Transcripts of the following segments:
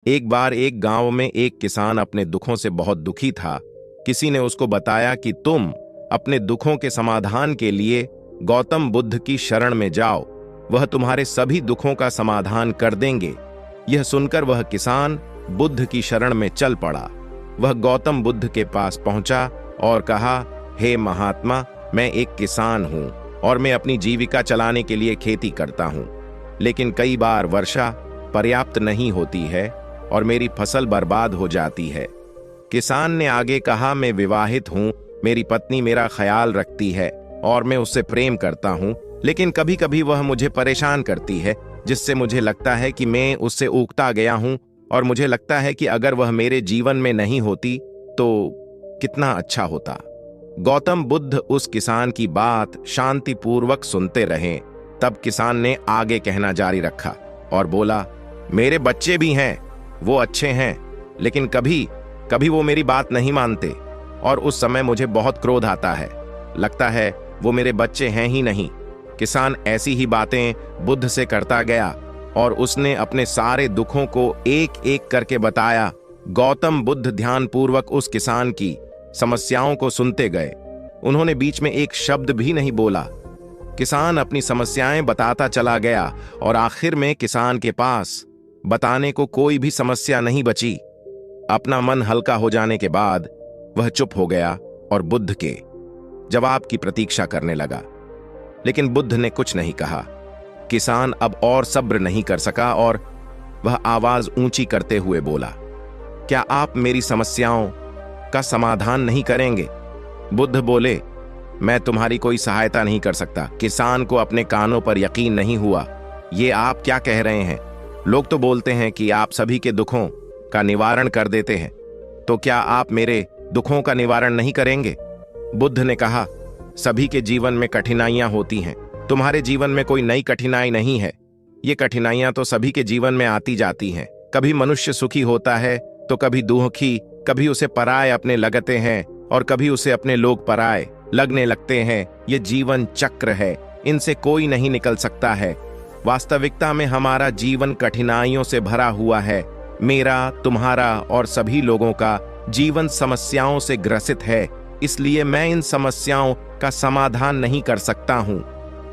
एक बार एक गांव में एक किसान अपने दुखों से बहुत दुखी था। किसी ने उसको बताया कि तुम अपने दुखों के समाधान के लिए गौतम बुद्ध की शरण में जाओ, वह तुम्हारे सभी दुखों का समाधान कर देंगे। यह सुनकर वह किसान बुद्ध की शरण में चल पड़ा। वह गौतम बुद्ध के पास पहुंचा और कहा, हे महात्मा, मैं एक किसान हूं और मैं अपनी जीविका चलाने के लिए खेती करता हूं, लेकिन कई बार वर्षा पर्याप्त नहीं होती है और मेरी फसल बर्बाद हो जाती है। किसान ने आगे कहा, मैं विवाहित हूं, मेरी पत्नी मेरा ख्याल रखती है और मैं उससे प्रेम करता हूं, लेकिन कभी कभी वह मुझे परेशान करती है, जिससे मुझे लगता है कि मैं उससे ऊबता गया हूं और मुझे लगता है कि अगर वह मेरे जीवन में नहीं होती तो कितना अच्छा होता। गौतम बुद्ध उस किसान की बात शांतिपूर्वक सुनते रहे। तब किसान ने आगे कहना जारी रखा और बोला, मेरे बच्चे भी हैं, वो अच्छे हैं, लेकिन कभी कभी वो मेरी बात नहीं मानते और उस समय मुझे बहुत क्रोध आता है। लगता है वो मेरे बच्चे हैं ही नहीं। किसान ऐसी ही बातें बुद्ध से करता गया और उसने अपने सारे दुखों को एक एक करके बताया। गौतम बुद्ध ध्यानपूर्वक उस किसान की समस्याओं को सुनते गए। उन्होंने बीच में एक शब्द भी नहीं बोला। किसान अपनी समस्याएं बताता चला गया और आखिर में किसान के पास बताने को कोई भी समस्या नहीं बची। अपना मन हल्का हो जाने के बाद वह चुप हो गया और बुद्ध के जवाब की प्रतीक्षा करने लगा, लेकिन बुद्ध ने कुछ नहीं कहा। किसान अब और सब्र नहीं कर सका और वह आवाज ऊंची करते हुए बोला, क्या आप मेरी समस्याओं का समाधान नहीं करेंगे? बुद्ध बोले, मैं तुम्हारी कोई सहायता नहीं कर सकता। किसान को अपने कानों पर यकीन नहीं हुआ। ये आप क्या कह रहे हैं? लोग तो बोलते हैं कि आप सभी के दुखों का निवारण कर देते हैं, तो क्या आप मेरे दुखों का निवारण नहीं करेंगे? बुद्ध ने कहा, सभी के जीवन में कठिनाइयां होती हैं, तुम्हारे जीवन में कोई नई कठिनाई नहीं है। ये कठिनाइयां तो सभी के जीवन में आती जाती हैं। कभी मनुष्य सुखी होता है तो कभी दुखी, कभी उसे पराये अपने लगते हैं और कभी उसे अपने लोग पराये लगने लगते हैं। ये जीवन चक्र है, इनसे कोई नहीं निकल सकता है। वास्तविकता में हमारा जीवन कठिनाइयों से भरा हुआ है। मेरा, तुम्हारा और सभी लोगों का जीवन समस्याओं से ग्रसित है, इसलिए मैं इन समस्याओं का समाधान नहीं कर सकता हूं।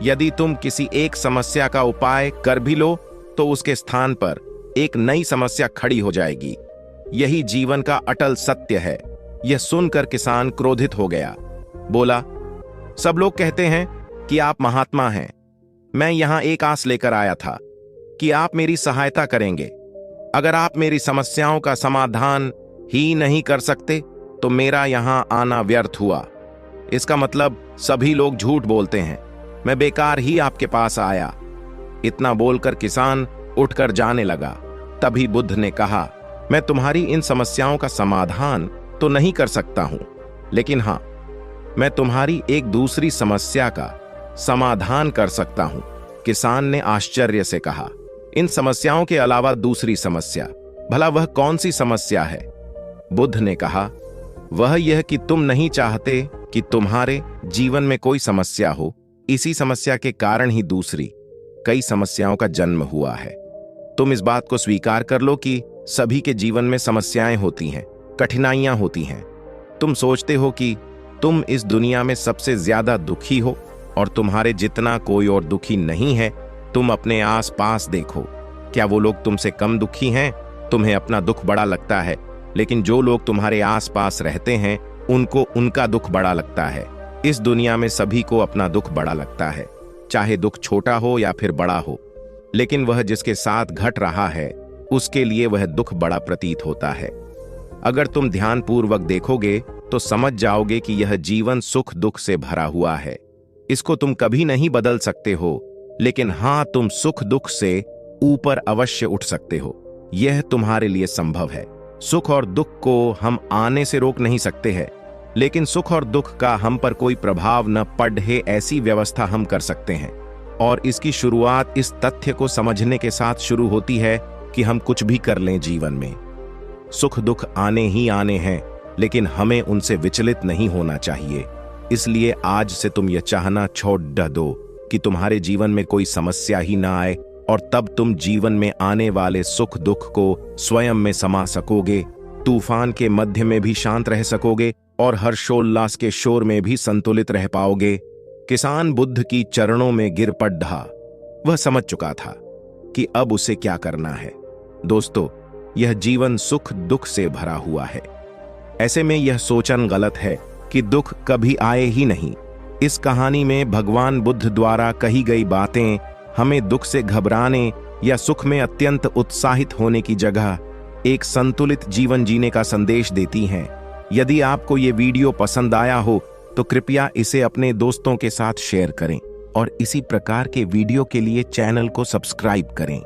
यदि तुम किसी एक समस्या का उपाय कर भी लो तो उसके स्थान पर एक नई समस्या खड़ी हो जाएगी। यही जीवन का अटल सत्य है। यह सुनकर किसान क्रोधित हो गया। बोला, सब लोग कहते हैं कि आप महात्मा हैं। मैं यहां एक आस लेकर आया था कि आप मेरी सहायता करेंगे। अगर आप मेरी समस्याओं का समाधान ही नहीं कर सकते तो मेरा यहां आना व्यर्थ हुआ। इसका मतलब सभी लोग झूठ बोलते हैं। मैं बेकार ही आपके पास आया। इतना बोलकर किसान उठकर जाने लगा। तभी बुद्ध ने कहा, मैं तुम्हारी इन समस्याओं का समाधान तो नहीं कर सकता हूं, लेकिन हां, मैं तुम्हारी एक दूसरी समस्या का समाधान कर सकता हूं। किसान ने आश्चर्य से कहा, इन समस्याओं के अलावा दूसरी समस्या? भला वह कौन सी समस्या है? बुद्ध ने कहा, वह यह कि तुम नहीं चाहते कि तुम्हारे जीवन में कोई समस्या हो। इसी समस्या के कारण ही दूसरी कई समस्याओं का जन्म हुआ है। तुम इस बात को स्वीकार कर लो कि सभी के जीवन में समस्याएं होती हैं, कठिनाइयां होती हैं। तुम सोचते हो कि तुम इस दुनिया में सबसे ज्यादा दुखी हो और तुम्हारे जितना कोई और दुखी नहीं है। तुम अपने आस पास देखो, क्या वो लोग तुमसे कम दुखी हैं? तुम्हें अपना दुख बड़ा लगता है, लेकिन जो लोग तुम्हारे आस पास रहते हैं उनको उनका दुख बड़ा लगता है। इस दुनिया में सभी को अपना दुख बड़ा लगता है, चाहे दुख छोटा हो या फिर बड़ा हो, लेकिन वह जिसके साथ घट रहा है उसके लिए वह दुख बड़ा प्रतीत होता है। अगर तुम ध्यानपूर्वक देखोगे तो समझ जाओगे कि यह जीवन सुख दुख से भरा हुआ है। इसको तुम कभी नहीं बदल सकते हो, लेकिन हां, तुम सुख दुख से ऊपर अवश्य उठ सकते हो। यह तुम्हारे लिए संभव है। सुख और दुख को हम आने से रोक नहीं सकते हैं, लेकिन सुख और दुख का हम पर कोई प्रभाव न पड़े ऐसी व्यवस्था हम कर सकते हैं। और इसकी शुरुआत इस तथ्य को समझने के साथ शुरू होती है कि हम कुछ भी कर लें जीवन में, सुख दुख आने ही आने हैं, लेकिन हमें उनसे विचलित नहीं होना चाहिए। इसलिए आज से तुम यह चाहना छोड़ दो कि तुम्हारे जीवन में कोई समस्या ही ना आए, और तब तुम जीवन में आने वाले सुख दुख को स्वयं में समा सकोगे, तूफान के मध्य में भी शांत रह सकोगे और हर्षोल्लास के शोर में भी संतुलित रह पाओगे। किसान बुद्ध की चरणों में गिर पड़ा। वह समझ चुका था कि अब उसे क्या करना है। दोस्तों, यह जीवन सुख दुख से भरा हुआ है। ऐसे में यह सोचना गलत है कि दुख कभी आए ही नहीं। इस कहानी में भगवान बुद्ध द्वारा कही गई बातें हमें दुख से घबराने या सुख में अत्यंत उत्साहित होने की जगह एक संतुलित जीवन जीने का संदेश देती हैं। यदि आपको ये वीडियो पसंद आया हो तो कृपया इसे अपने दोस्तों के साथ शेयर करें और इसी प्रकार के वीडियो के लिए चैनल को सब्सक्राइब करें।